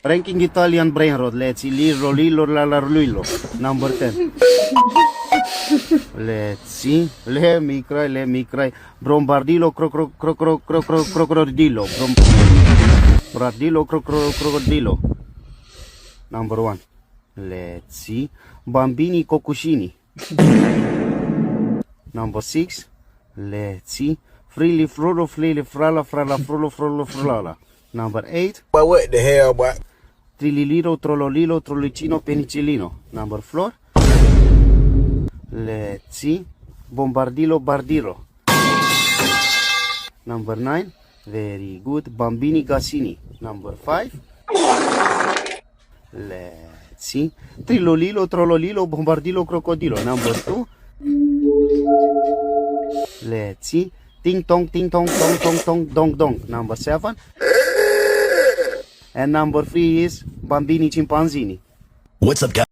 Ranking Italian brain rot. Let's see. Lilo, lilo, lilo. Number 10. Let's see. Let me cry. Brombardilo, crocodilo. Brombardilo, crocodilo. Number 1. Let's see. Bambini Kokushini. Number 6. Let's see. Freely frolo, frala. Number 8. But what the hell, boy? Trililiro, trollicino, penicillino. Number 4. Let's see. Bardilo. Number 9. Very good. Bambini Gassini. Number 5. Let's see. Trilolilo, bombardilo, crocodilo. Number 2. Let's see. Ting tong, dong. Number 7. And number 3 is Bambini Chimpanzini. What's up, guys?